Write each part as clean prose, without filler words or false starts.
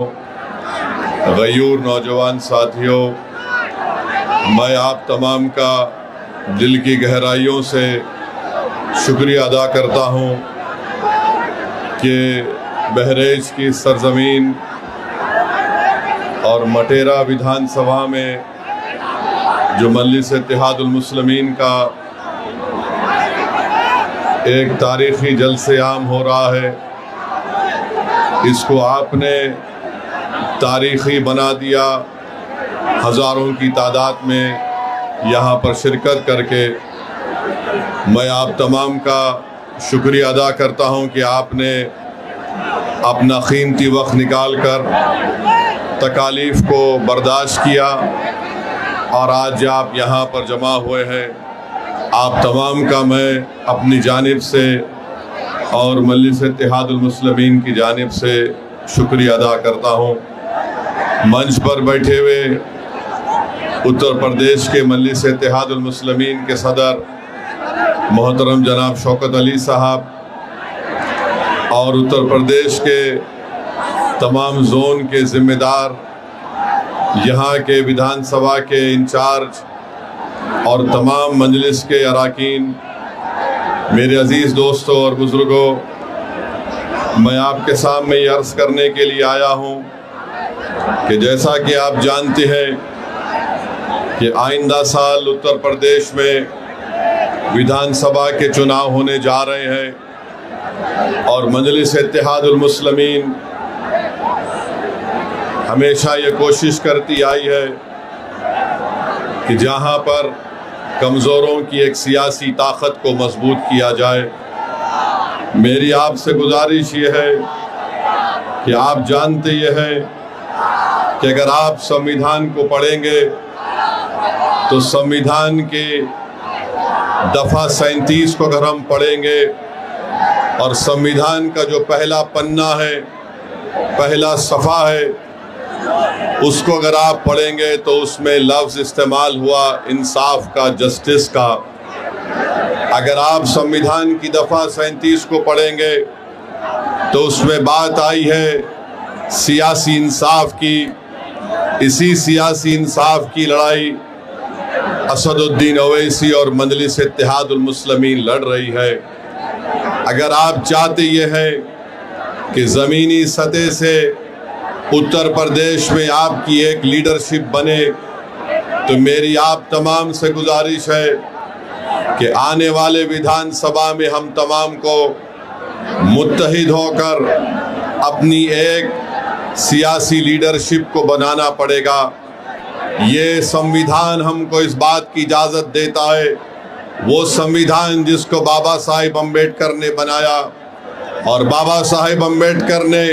गयूर नौजवान साथियों, मैं आप तमाम का दिल की गहराइयों से शुक्रिया अदा करता हूँ कि बहरेज की सरजमीन और मटेरा विधानसभा में जो मजलिस इत्तेहादुल मुस्लिमीन का एक तारीख़ी जलसे आम हो रहा है, इसको आपने तारीख़ी बना दिया। हज़ारों की तादाद में यहाँ पर शिरकत करके मैं आप तमाम का शुक्रिया अदा करता हूँ कि आपने अपना कीमती वक्त निकाल कर तकालीफ़ को बर्दाश्त किया और आज आप यहाँ पर जमा हुए हैं। आप तमाम का मैं अपनी जानिब से और मजलिस इत्तेहादुल मुस्लिमीन की जानिब से शुक्रिया अदा करता हूँ। मंच पर बैठे हुए उत्तर प्रदेश के मजलिस इत्तेहादुल मुस्लिमीन के सदर मोहतरम जनाब शौकत अली साहब और उत्तर प्रदेश के तमाम जोन के ज़िम्मेदार, यहाँ के विधानसभा के इंचार्ज और तमाम मजलिस के अरकान, मेरे अज़ीज़ दोस्तों और बुज़ुर्गों, मैं आपके सामने ये अर्ज़ करने के लिए आया हूँ कि जैसा कि आप जानते हैं कि आइंदा साल उत्तर प्रदेश में विधानसभा के चुनाव होने जा रहे हैं और मजलिस इत्तेहादुल मुस्लिमीन हमेशा ये कोशिश करती आई है कि जहाँ पर कमज़ोरों की एक सियासी ताकत को मजबूत किया जाए। मेरी आपसे गुजारिश ये है कि आप जानते ये हैं कि अगर आप संविधान को पढ़ेंगे तो संविधान के दफ़ा 37 को अगर हम पढ़ेंगे और संविधान का जो पहला पन्ना है, पहला सफ़ा है, उसको अगर आप पढ़ेंगे तो उसमें लफ्ज़ इस्तेमाल हुआ इंसाफ का, जस्टिस का। अगर आप संविधान की दफ़ा 37 को पढ़ेंगे तो उसमें बात आई है सियासी इंसाफ की। इसी सियासी इंसाफ की लड़ाई असदुद्दीन ओवैसी और मजलिस इत्तेहादुल मुस्लिमीन लड़ रही है। अगर आप चाहते ये हैं कि ज़मीनी सतह से उत्तर प्रदेश में आपकी एक लीडरशिप बने, तो मेरी आप तमाम से गुजारिश है कि आने वाले विधानसभा में हम तमाम को मुत्तहिद होकर अपनी एक सियासी लीडरशिप को बनाना पड़ेगा। ये संविधान हमको इस बात की इजाज़त देता है, वो संविधान जिसको बाबा साहिब अम्बेडकर ने बनाया, और बाबा साहिब अम्बेडकर ने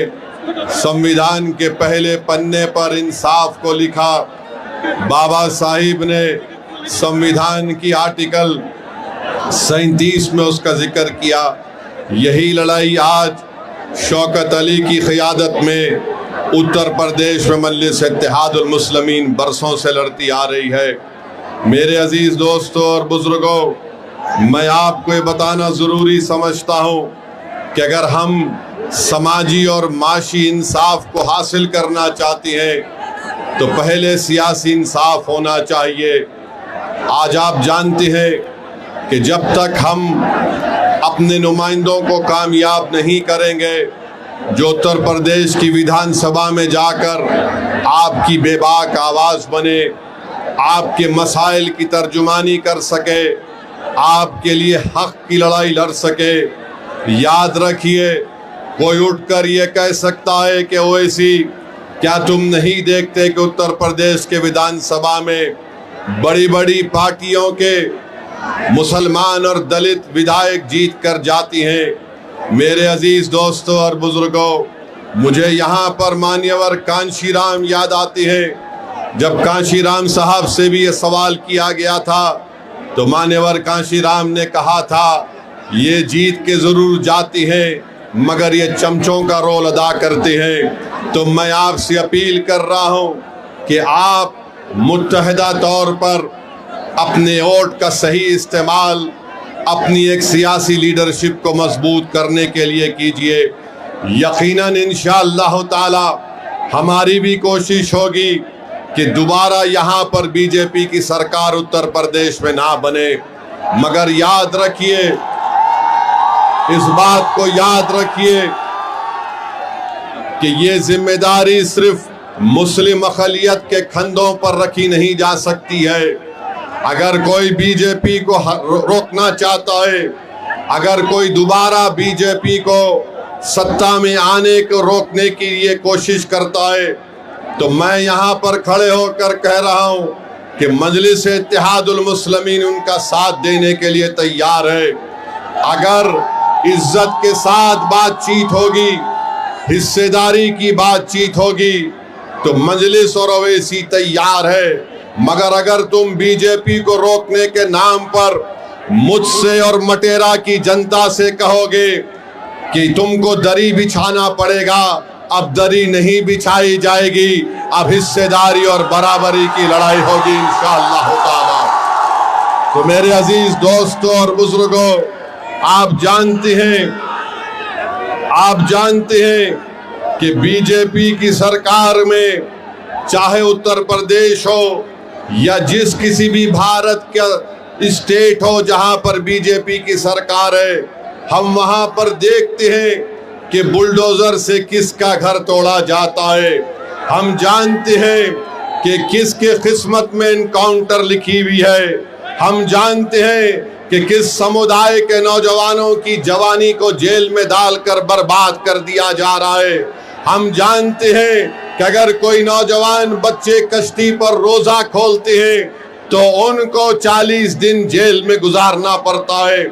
संविधान के पहले पन्ने पर इंसाफ को लिखा। बाबा साहिब ने संविधान की आर्टिकल 37 में उसका जिक्र किया। यही लड़ाई आज शौकत अली की क़ियादत में उत्तर प्रदेश में मजलिस इत्तेहादुल मुस्लिमीन बरसों से लड़ती आ रही है। मेरे अजीज़ दोस्तों और बुज़ुर्गों, मैं आपको ये बताना ज़रूरी समझता हूँ कि अगर हम समाजी और माशी इंसाफ को हासिल करना चाहते हैं तो पहले सियासी इंसाफ होना चाहिए। आज आप जानते हैं कि जब तक हम अपने नुमाइंदों को कामयाब नहीं करेंगे जो उत्तर प्रदेश की विधानसभा में जाकर आपकी बेबाक आवाज़ बने, आपके मसाइल की तर्जुमानी कर सके, आपके लिए हक़ की लड़ाई लड़ सके, याद रखिए कोई उठकर ये कह सकता है कि ओवैसी क्या तुम नहीं देखते कि उत्तर प्रदेश के विधानसभा में बड़ी बड़ी पार्टियों के मुसलमान और दलित विधायक जीत कर जाती हैं। मेरे अजीज़ दोस्तों और बुज़ुर्गों, मुझे यहाँ पर मान्यवर कांशीराम याद आते हैं। जब कांशीराम साहब से भी ये सवाल किया गया था तो मान्यवर कांशीराम ने कहा था ये जीत के ज़रूर जाती हैं मगर ये चमचों का रोल अदा करते हैं। तो मैं आपसे अपील कर रहा हूँ कि आप मुत्तहिदा तौर पर अपने वोट का सही इस्तेमाल अपनी एक सियासी लीडरशिप को मजबूत करने के लिए कीजिए। यकीनन इंशाअल्लाह ताला हमारी भी कोशिश होगी कि दोबारा यहाँ पर बीजेपी की सरकार उत्तर प्रदेश में ना बने। मगर याद रखिए, इस बात को याद रखिए कि ये जिम्मेदारी सिर्फ मुस्लिम अक़लियत के कंधों पर रखी नहीं जा सकती है। अगर कोई बीजेपी को रोकना चाहता है, अगर कोई दोबारा बीजेपी को सत्ता में आने को रोकने की ये कोशिश करता है, तो मैं यहाँ पर खड़े होकर कह रहा हूँ कि मजलिस इत्तेहादुल मुस्लिमीन उनका साथ देने के लिए तैयार है। अगर इज्जत के साथ बातचीत होगी, हिस्सेदारी की बातचीत होगी, तो मजलिस और ओवैसी तैयार है। मगर अगर तुम बीजेपी को रोकने के नाम पर मुझसे और मटेरा की जनता से कहोगे कि तुमको दरी बिछाना पड़ेगा, अब दरी नहीं बिछाई जाएगी, अब हिस्सेदारी और बराबरी की लड़ाई होगी इंशाअल्लाह ताला। तो मेरे अजीज दोस्तों और बुजुर्गों, आप जानते हैं कि बीजेपी की सरकार में चाहे उत्तर प्रदेश हो या जिस किसी भी भारत का स्टेट हो जहां पर बीजेपी की सरकार है, हम वहां पर देखते हैं कि बुलडोजर से किसका घर तोड़ा जाता है। हम जानते हैं कि किसके किस्मत में एनकाउंटर लिखी हुई है। हम जानते हैं कि किस समुदाय के नौजवानों की जवानी को जेल में डालकर बर्बाद कर दिया जा रहा है। हम जानते हैं कि अगर कोई नौजवान बच्चे कश्ती पर रोजा खोलते हैं तो उनको 40 दिन जेल में गुजारना पड़ता है।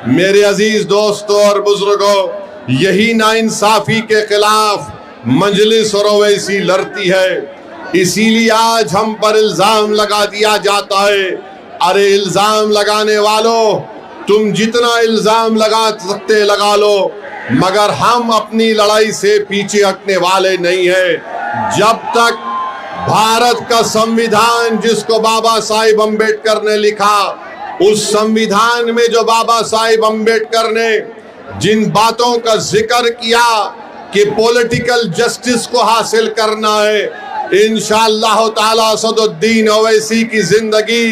मेरे अजीज दोस्तों और बुजुर्गों, यही नाइंसाफी के खिलाफ मजलिस और ओवैसी लड़ती है। इसीलिए आज हम पर इल्जाम लगा दिया जाता है। अरे इल्जाम लगाने वालों, तुम जितना इल्जाम लगा सकते लगा लो, मगर हम अपनी लड़ाई से पीछे हटने वाले नहीं हैं। जब तक भारत का संविधान जिसको बाबा साहिब अम्बेडकर ने लिखा, उस संविधान में जो बाबा साहिब अम्बेडकर ने जिन बातों का जिक्र किया कि पॉलिटिकल जस्टिस को हासिल करना है, इंशाअल्लाह ताला असदुद्दीन ओवैसी की जिंदगी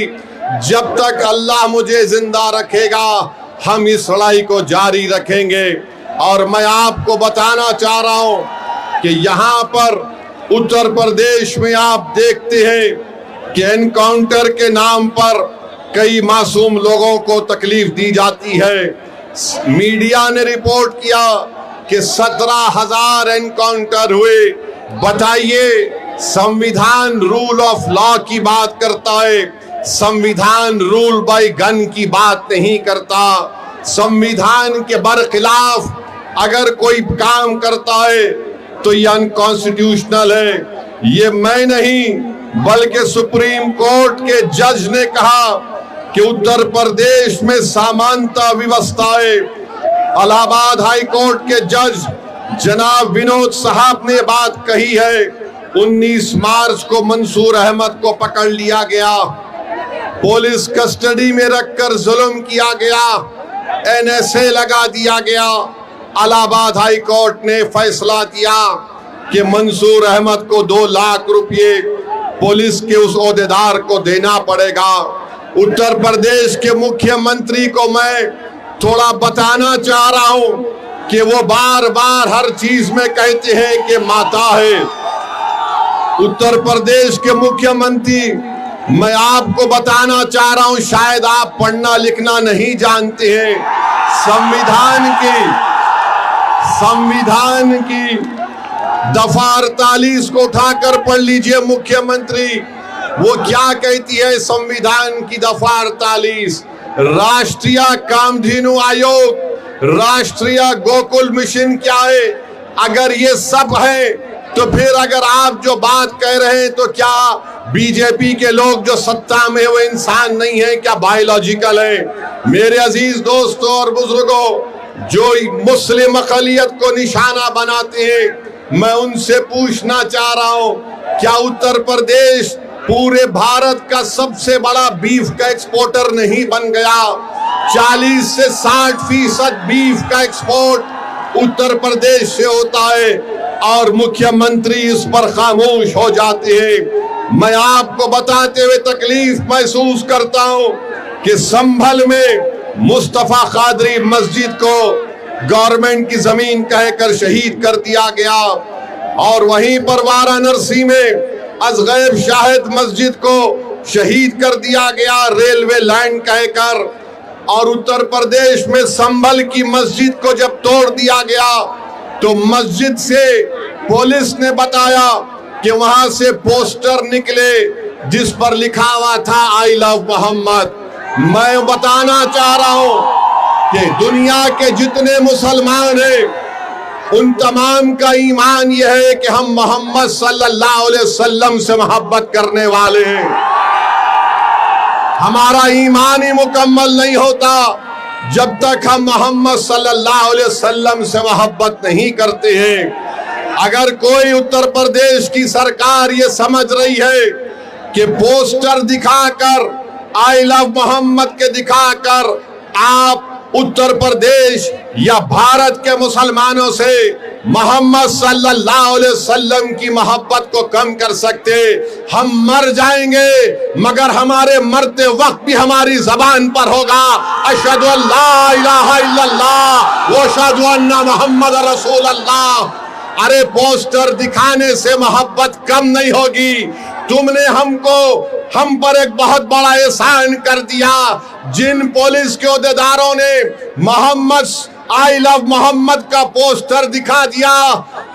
जब तक अल्लाह मुझे जिंदा रखेगा, हम इस लड़ाई को जारी रखेंगे। और मैं आपको बताना चाह रहा हूं कि यहाँ पर उत्तर प्रदेश में आप देखते हैं कि एनकाउंटर के नाम पर कई मासूम लोगों को तकलीफ दी जाती है। मीडिया ने रिपोर्ट किया कि 17,000 एनकाउंटर हुए। बताइए, संविधान रूल ऑफ लॉ की बात करता है, संविधान रूल बाय गन की बात नहीं करता। संविधान के बरखिलाफ अगर कोई काम करता है तो ये अनकॉन्स्टिट्यूशनल है। ये मैं नहीं बल्कि सुप्रीम कोर्ट के जज ने कहा कि उत्तर प्रदेश में समानता व्यवस्था है। इलाहाबाद हाई कोर्ट के जज जनाब विनोद साहब ने बात कही है। 19 मार्च को मंसूर अहमद को पकड़ लिया गया, पुलिस कस्टडी में रखकर जुल्म किया गया, NSA लगा दिया गया। इलाहाबाद हाई कोर्ट ने फैसला दिया कि मंसूर अहमद को 2 लाख रुपए पुलिस के उस ओहदेदार को देना पड़ेगा। उत्तर प्रदेश के मुख्यमंत्री को मैं थोड़ा बताना चाह रहा हूं कि वो बार बार हर चीज में कहते हैं कि माता है। उत्तर प्रदेश के मुख्यमंत्री, मैं आपको बताना चाह रहा हूं, शायद आप पढ़ना लिखना नहीं जानते हैं। संविधान की दफा 48 को उठाकर पढ़ लीजिए। मुख्यमंत्री वो क्या कहती है संविधान की दफा 48? राष्ट्रीय कामधेनु आयोग, राष्ट्रीय गोकुल मिशन क्या है? अगर ये सब है तो फिर अगर आप जो बात कह रहे हैं तो क्या बीजेपी के लोग जो सत्ता में वो इंसान नहीं है, क्या बायोलॉजिकल है? मेरे अजीज दोस्तों और बुजुर्गों, जो मुस्लिम अक़लियत को निशाना बनाते हैं, मैं उनसे पूछना चाह रहा हूं, क्या उत्तर प्रदेश पूरे भारत का सबसे बड़ा बीफ का एक्सपोर्टर नहीं बन गया? 40 से 60% बीफ का एक्सपोर्ट उत्तर प्रदेश से होता है। और मुख्यमंत्री इस पर खामोश हो जाते हैं। मैं आपको बताते हुए तकलीफ महसूस करता हूं कि संभल में मुस्तफा कादरी मस्जिद को गवर्नमेंट की जमीन कहकर शहीद कर दिया गया और वहीं पर वाराणसी में अजगैब शाहिद मस्जिद को शहीद कर दिया गया रेलवे लाइन कहकर। और उत्तर प्रदेश में संभल की मस्जिद को जब तोड़ दिया गया तो मस्जिद से पुलिस ने बताया कि वहां से पोस्टर निकले जिस पर लिखा हुआ था आई लव मोहम्मद। मैं बताना चाह रहा हूं कि दुनिया के जितने मुसलमान हैं उन तमाम का ईमान यह है कि हम मोहम्मद सल्लल्लाहु अलैहि वसल्लम से मोहब्बत करने वाले हैं। हमारा ईमान ही मुकम्मल नहीं होता जब तक हम मोहम्मद सल्लल्लाहु अलैहि वसल्लम से मोहब्बत नहीं करते हैं। अगर कोई उत्तर प्रदेश की सरकार ये समझ रही है कि पोस्टर दिखाकर आई लव मोहम्मद के दिखाकर आप उत्तर प्रदेश या भारत के मुसलमानों से मोहम्मद सल्लल्लाहु अलैहि वसल्लम की मोहब्बत को कम कर सकते, हम मर जाएंगे मगर हमारे मरते वक्त भी हमारी जबान पर होगा अशहदु अल्ला इलाहा इल्लल्लाह व अशहदु अन्ना मुहम्मद रसूलुल्लाह। अरे पोस्टर दिखाने से मोहब्बत कम नहीं होगी। तुमने हम पर एक बहुत बड़ा एहसान कर दिया। जिन पुलिस के ओहदेदारों ने मोहम्मद आई लव मोहम्मद का पोस्टर दिखा दिया,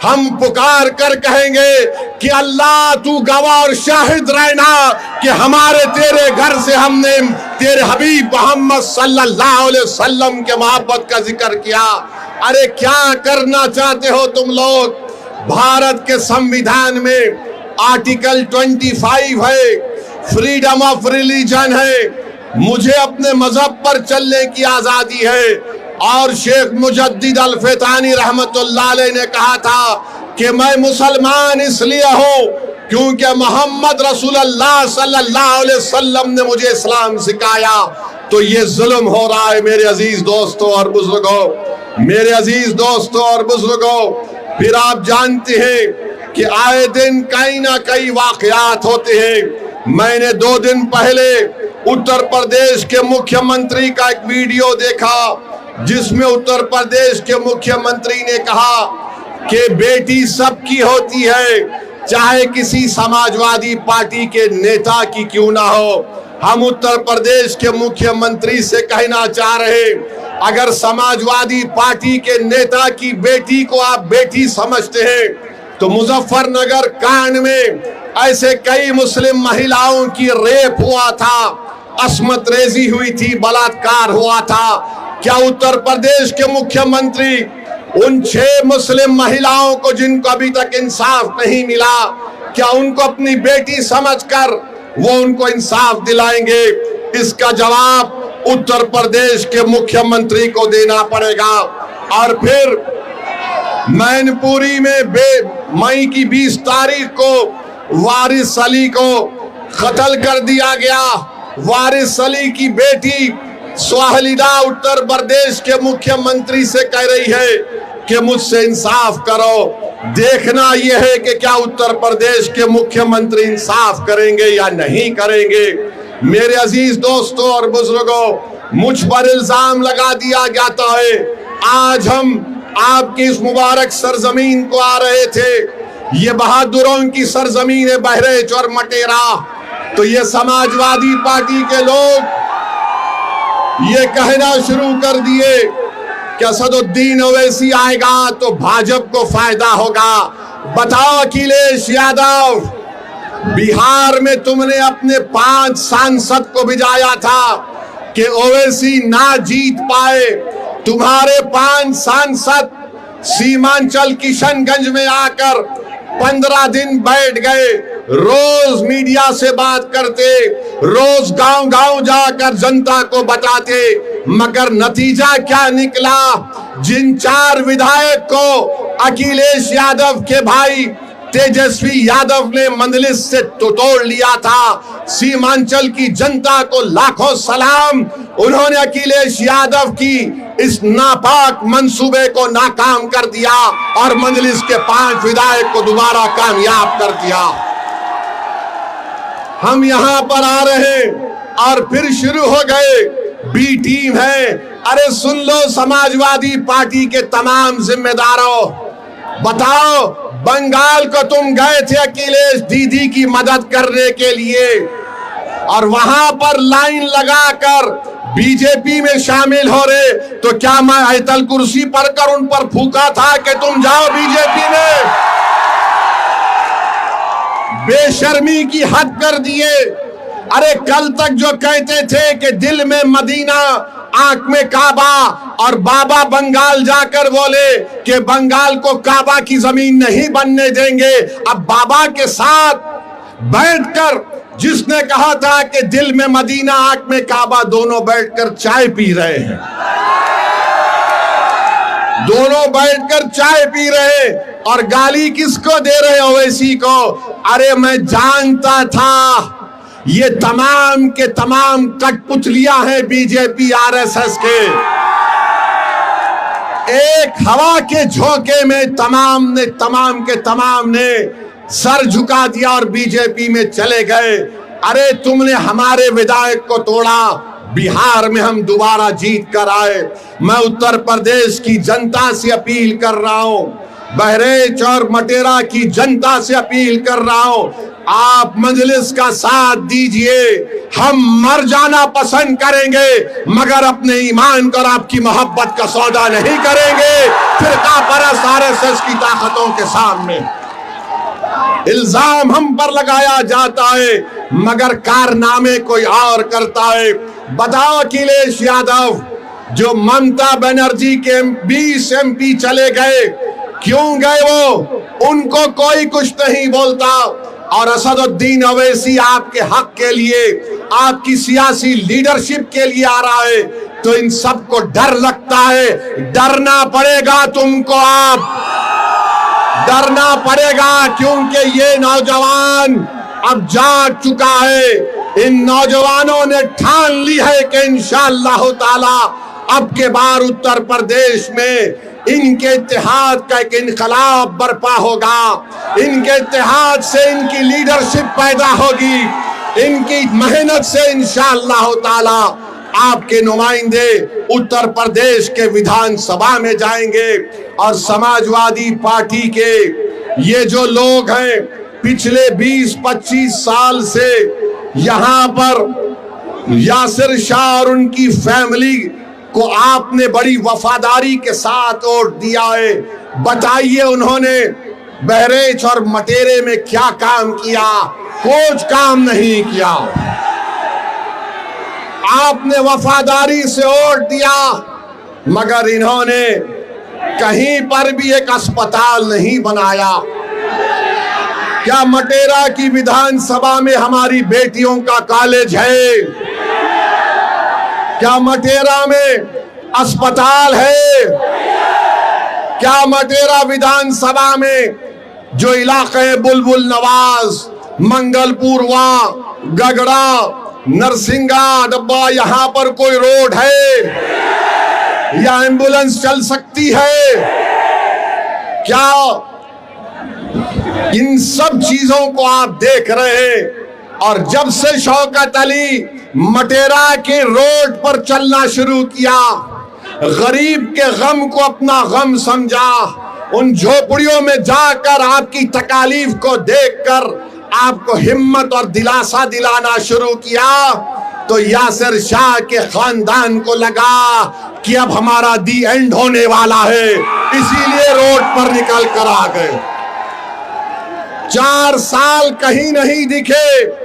हम पुकार कर कहेंगे कि अल्लाह तू गवाह और शाहिद रहना कि हमारे तेरे घर से हमने तेरे हबीब मोहम्मद सल्लल्लाहु अलैहि वसल्लम के मोहब्बत का जिक्र किया। अरे क्या करना चाहते हो तुम लोग? भारत के संविधान में आर्टिकल 25 है, फ्रीडम ऑफ रिलीजन है, मुझे अपने मजहब पर चलने की आजादी है। और शेख मुजद्दिद अल फैतानी रहमतुल्लाह अलैह ने कहा था कि मैं मुसलमान इसलिए हूँ क्योंकि मोहम्मद रसूलुल्लाह सल्लल्लाहु अलैहि वसल्लम ने मुझे इस्लाम सिखाया। तो ये जुल्म हो रहा है मेरे अजीज दोस्तों और बुजुर्गों, मेरे अजीज दोस्तों और बुजुर्गों। फिर आप जानते हैं कि आए दिन कहीं ना कहीं वाकयात होते हैं। मैंने 2 दिन पहले उत्तर प्रदेश के मुख्यमंत्री का एक वीडियो देखा जिसमें उत्तर प्रदेश के मुख्यमंत्री ने कहा कि बेटी सबकी होती है, चाहे किसी समाजवादी पार्टी के नेता की क्यों ना हो। हम उत्तर प्रदेश के मुख्यमंत्री से कहना चाह रहे, अगर समाजवादी पार्टी के नेता की बेटी को आप बेटी समझते हैं तो मुजफ्फरनगर कांड में ऐसे कई मुस्लिम महिलाओं की रेप हुआ था, अस्मत रेजी हुई थी, बलात्कार हुआ था। क्या उत्तर प्रदेश के मुख्यमंत्री उन 6 मुस्लिम महिलाओं को जिनको अभी तक इंसाफ नहीं मिला, क्या उनको अपनी बेटी समझकर वो उनको इंसाफ दिलाएंगे? इसका जवाब उत्तर प्रदेश के मुख्यमंत्री को देना पड़ेगा। और फिर मैनपुरी में मई की 20 तारीख को वारिस अली को कत्ल कर दिया गया। वारिस अली की बेटी स्वाहिदा उत्तर प्रदेश के मुख्यमंत्री से कह रही है कि मुझसे इंसाफ करो। देखना यह है कि क्या उत्तर प्रदेश के मुख्यमंत्री इंसाफ करेंगे या नहीं करेंगे। मेरे अजीज दोस्तों और बुजुर्गों, मुझ पर इल्जाम लगा दिया जाता है। आज हम आपकी इस मुबारक सरजमीन को आ रहे थे, ये बहादुरों की सरजमीन है बहरेच और मटेरा। तो ये समाजवादी पार्टी के लोग ये कहना शुरू कर दिए कि असदुद्दीन ओवैसी आएगा तो भाजपा को फायदा होगा। बताओ अखिलेश यादव, बिहार में तुमने अपने 5 सांसद को भिजाया था कि ओवैसी ना जीत पाए। तुम्हारे 5 सांसद सीमांचल किशनगंज में आकर 15 दिन बैठ गए, रोज मीडिया से बात करते, रोज गांव गांव जाकर जनता को बताते, मगर नतीजा क्या निकला? जिन 4 विधायक को अखिलेश यादव के भाई तेजस्वी यादव ने मंजलिस से तोड़ लिया था। सीमांचल की जनता को लाखों सलाम, उन्होंने अखिलेश यादव की इस नापाक मंसूबे को नाकाम कर दिया और मंजलिस के 5 विधायक को दोबारा कामयाब कर दिया। हम यहां पर आ रहे और फिर शुरू हो गए, बी टीम है। अरे सुन लो समाजवादी पार्टी के तमाम जिम्मेदारों, बताओ बंगाल को तुम गए थे अखिलेश दीदी की मदद करने के लिए और वहां पर लाइन लगाकर बीजेपी में शामिल हो रहे, तो क्या मैं आयतल कुर्सी पर कर उन पर फूका था कि तुम जाओ बीजेपी में? बेशर्मी की हद कर दिए। अरे कल तक जो कहते थे कि दिल में मदीना आंख में काबा, और बाबा बंगाल जाकर बोले कि बंगाल को काबा की जमीन नहीं बनने देंगे। अब बाबा के साथ बैठकर जिसने कहा था कि दिल में मदीना आंख में काबा, दोनों बैठकर चाय पी रहे हैं, दोनों बैठकर चाय पी रहे और गाली किसको दे रहे हो? ओवैसी को। अरे मैं जानता था ये तमाम के तमाम कठपुतलियां हैं बीजेपी आरएसएस के। एक हवा के झोंके में तमाम के तमाम ने सर झुका दिया और बीजेपी में चले गए। अरे तुमने हमारे विधायक को तोड़ा, बिहार में हम दोबारा जीत कर आए। मैं उत्तर प्रदेश की जनता से अपील कर रहा हूं, बहरेच और मटेरा की जनता से अपील कर रहा हूं, आप मजलिस का साथ दीजिए। हम मर जाना पसंद करेंगे मगर अपने ईमान और आपकी मोहब्बत का सौदा नहीं करेंगे फिरका परस्त आरएसएस की ताकतों के सामने। इल्जाम हम पर लगाया जाता है मगर कारनामे कोई और करता है। बताओ अखिलेश यादव जो ममता बनर्जी के 20 एमपी चले गए, क्यों गए वो? उनको कोई कुछ नहीं बोलता। और असदुद्दीन ओवैसी आपके हक के लिए, आपकी सियासी लीडरशिप के लिए आ रहा है, तो इन सबको डर लगता है। डरना पड़ेगा तुमको, आप डरना पड़ेगा, क्योंकि ये नौजवान अब जाग चुका है। इन नौजवानों ने ठान ली है कि इंशाअल्लाह ताला अब के बार उत्तर प्रदेश में इनके इत्तेहाद का एक इनकलाब बर्पा होगा। इनके इत्तेहाद से इनकी लीडरशिप पैदा होगी, इनकी मेहनत से इंशाअल्लाह ताला आपके नुमाइंदे उत्तर प्रदेश के विधानसभा में जाएंगे। और समाजवादी पार्टी के ये जो लोग हैं पिछले 20-25 साल से यहाँ पर यासिर शाह और उनकी फैमिली को आपने बड़ी वफादारी के साथ वोट दिया है। बताइए उन्होंने बहरेच और मटेरे में क्या काम किया? कुछ काम नहीं किया। आपने वफादारी से वोट दिया मगर इन्होंने कहीं पर भी एक अस्पताल नहीं बनाया। क्या मटेरा की विधानसभा में हमारी बेटियों का कॉलेज है? क्या मटेरा में अस्पताल है? क्या मटेरा विधानसभा में जो इलाके बुलबुल नवाज, मंगलपुरवा, गगड़ा, नरसिंगा डब्बा, यहाँ पर कोई रोड है या एम्बुलेंस चल सकती है? क्या इन सब चीजों को आप देख रहे हैं? और जब से शौकत अली मटेरा के रोड पर चलना शुरू किया, गरीब के गम को अपना गम समझा, उन झोपड़ियों में जाकर आपकी तकालीफ को देखकर आपको हिम्मत और दिलासा दिलाना शुरू किया, तो यासिर शाह के खानदान को लगा कि अब हमारा दी एंड होने वाला है, इसीलिए रोड पर निकल कर आ गए। 4 साल कहीं नहीं दिखे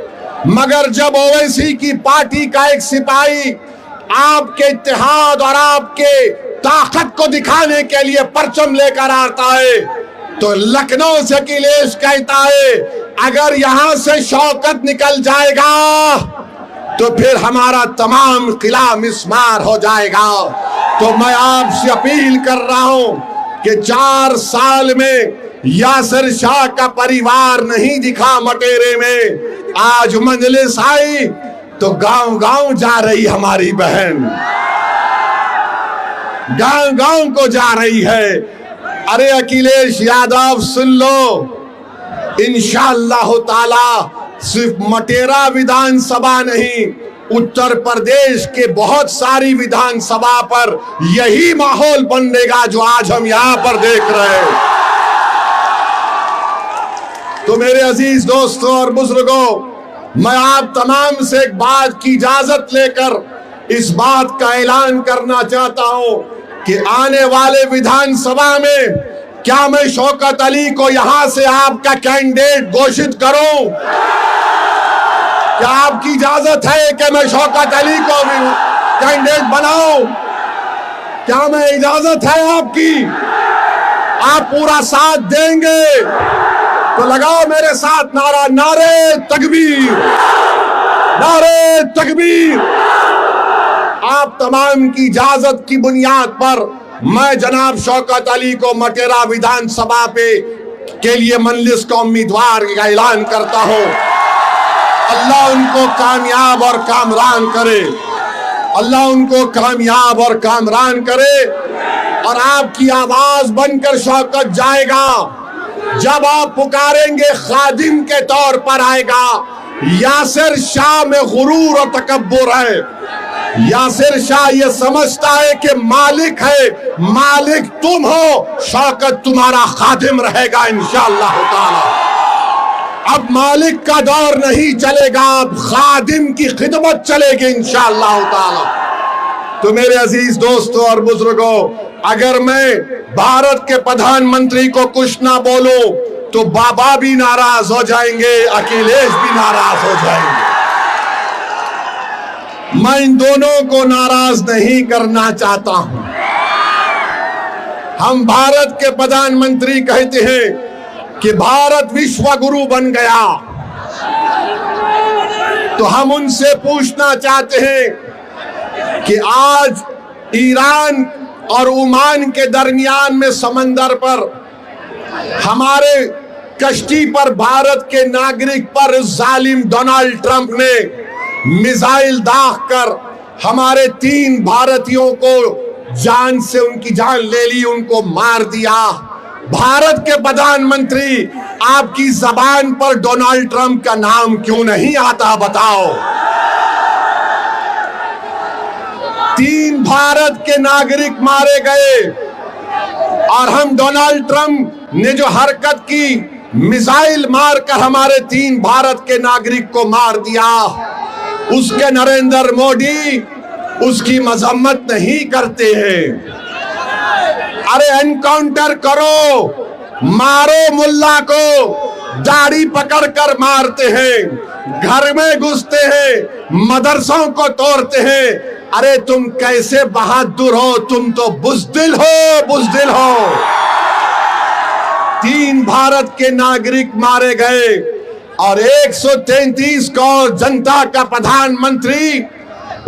मगर जब ओवैसी की पार्टी का एक सिपाही आपके इत्तेहाद और आपके ताकत को दिखाने के लिए परचम लेकर आता है, तो लखनऊ से अखिलेश कहता है अगर यहां से शौकत निकल जाएगा तो फिर हमारा तमाम किला मिस्मार हो जाएगा। तो मैं आपसे अपील कर रहा हूं कि 4 साल में यासिर शाह का परिवार नहीं दिखा मटेरे में। आज मजलिस आई तो गांव गांव जा रही हमारी बहन, गांव गांव को जा रही है। अरे अखिलेश यादव सुन लो, इंशाअल्लाह ताला सिर्फ मटेरा विधानसभा नहीं, उत्तर प्रदेश के बहुत सारी विधानसभा पर यही माहौल बनेगा जो आज हम यहां पर देख रहे हैं। तो मेरे अजीज दोस्तों और बुजुर्गों, मैं आप तमाम से एक बात की इजाजत लेकर इस बात का ऐलान करना चाहता हूं कि आने वाले विधानसभा में क्या मैं शौकत अली को यहां से आपका कैंडिडेट घोषित करूं? क्या आपकी इजाजत है कि मैं शौकत अली को भी कैंडिडेट बनाऊं? क्या मैं इजाजत है आपकी? आप पूरा साथ देंगे तो लगाओ मेरे साथ नारा, नारे तकबीर, नारे तकबीर। आप तमाम की इजाजत की बुनियाद पर मैं जनाब शौकत अली को मटेरा विधानसभा पे के लिए मजलिस का उम्मीदवार का ऐलान करता हूं। अल्लाह उनको कामयाब और कामरान करे, अल्लाह उनको कामयाब और कामरान करे। और आपकी आवाज बनकर शौकत जाएगा, जब आप पुकारेंगे खादिम के तौर पर आएगा। यासिर शाह में गुरूर और तकब्बुर है। यासिर शाह ये समझता है कि मालिक है, मालिक तुम हो, शौकत तुम्हारा खादिम रहेगा इंशाअल्लाह ताला। अब मालिक का दौर नहीं चलेगा, अब खादिम की खिदमत चलेगी इंशाअल्लाह ताला। तो मेरे अजीज दोस्तों और बुजुर्गों, अगर मैं भारत के प्रधानमंत्री को कुछ ना बोलूं तो बाबा भी नाराज हो जाएंगे, अखिलेश भी नाराज हो जाएंगे। मैं इन दोनों को नाराज नहीं करना चाहता हूं। हम भारत के प्रधानमंत्री कहते हैं कि भारत विश्व गुरु बन गया, तो हम उनसे पूछना चाहते हैं कि आज ईरान और ओमान के दरमियान में समंदर पर हमारे कश्ती पर भारत के नागरिक पर जालिम डोनाल्ड ट्रंप ने मिसाइल दागकर हमारे 3 भारतीयों को जान से उनकी जान ले ली, उनको मार दिया। भारत के प्रधानमंत्री, आपकी जबान पर डोनाल्ड ट्रंप का नाम क्यों नहीं आता बताओ? 3 भारत के नागरिक मारे गए और हम डोनाल्ड ट्रंप ने जो हरकत की, मिसाइल मारकर हमारे 3 भारत के नागरिक को मार दिया, उसके नरेंद्र मोदी उसकी मजम्मत नहीं करते हैं। अरे एनकाउंटर करो, मारो मुल्ला को, दाढ़ी पकड़कर मारते हैं, घर में घुसते हैं, मदरसों को तोड़ते हैं। अरे तुम कैसे बहादुर हो, तुम तो बुज़दिल हो, बुज़दिल हो। 3 भारत के नागरिक मारे गए और 133 करोड़ जनता का प्रधानमंत्री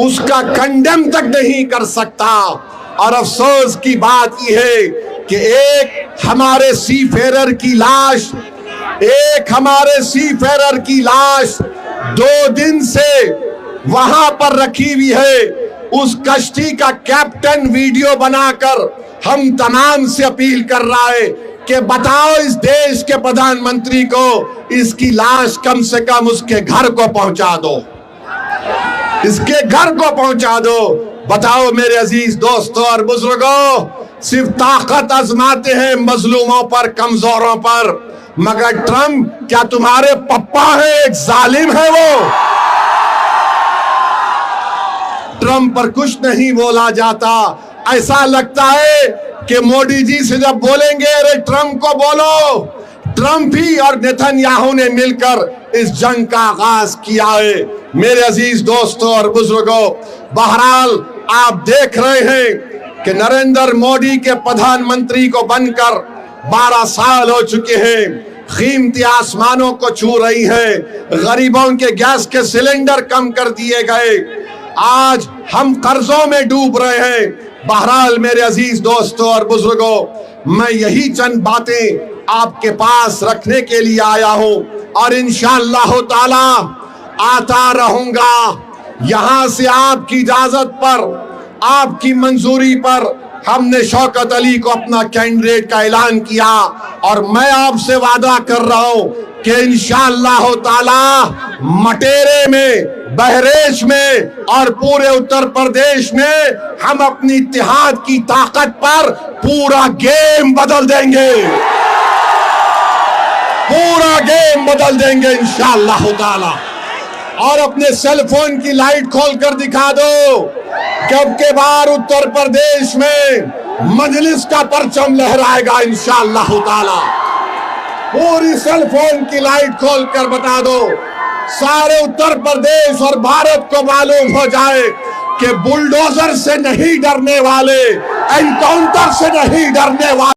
उसका कंडेम तक नहीं कर सकता। और अफसोस की बात यह है कि एक हमारे सीफेरर की लाश, एक हमारे सीफेरर की लाश 2 दिन से वहां पर रखी हुई है। उस कश्ती का कैप्टन वीडियो बनाकर हम तमाम से अपील कर रहा है कि बताओ इस देश के प्रधानमंत्री को इसकी लाश कम से कम उसके घर को पहुंचा दो, इसके घर को पहुंचा दो। बताओ मेरे अजीज दोस्तों और बुजुर्गों, सिर्फ ताकत आजमाते हैं मजलूमों पर, कमजोरों पर, मगर ट्रंप क्या तुम्हारे पप्पा है? एक जालिम है वो। ट्रंप पर कुछ नहीं बोला जाता। ऐसा लगता है कि मोदी जी से जब बोलेंगे अरे ट्रंप को बोलो, ट्रंप ही और नेतन्याहू ने मिलकर इस जंग का आगाज किया है। मेरे अजीज दोस्तों और बुजुर्गों, बहरहाल आप देख रहे हैं कि नरेंद्र मोदी के प्रधानमंत्री को बनकर 12 साल हो चुके हैं। कीमती आसमानों को छू रही है, गरीबों के गैस के सिलेंडर कम कर दिए गए, आज हम कर्जों में डूब रहे हैं। बहरहाल मेरे अजीज दोस्तों और बुजुर्गों, मैं यही चंद बातें आपके पास रखने के लिए आया हूं और इंशाअल्लाह ताला आता रहूंगा। यहां से आपकी इजाजत पर, आपकी मंजूरी पर हमने शौकत अली को अपना कैंडिडेट का ऐलान किया और मैं आपसे वादा कर रहा हूं कि इंशाअल्लाह ताला मटेरे में, बहरेच में और पूरे उत्तर प्रदेश में हम अपनी इत्तेहाद की ताकत पर पूरा गेम बदल देंगे, पूरा गेम बदल देंगे इंशाअल्लाह ताला। और अपने सेल फोन की लाइट खोल कर दिखा दो कि अब के बार उत्तर प्रदेश में मजलिस का परचम लहराएगा इंशाअल्लाह ताला। पूरी सेल फोन की लाइट खोल कर बता दो, सारे उत्तर प्रदेश और भारत को मालूम हो जाए कि बुलडोजर से नहीं डरने वाले, एनकाउंटर से नहीं डरने वाले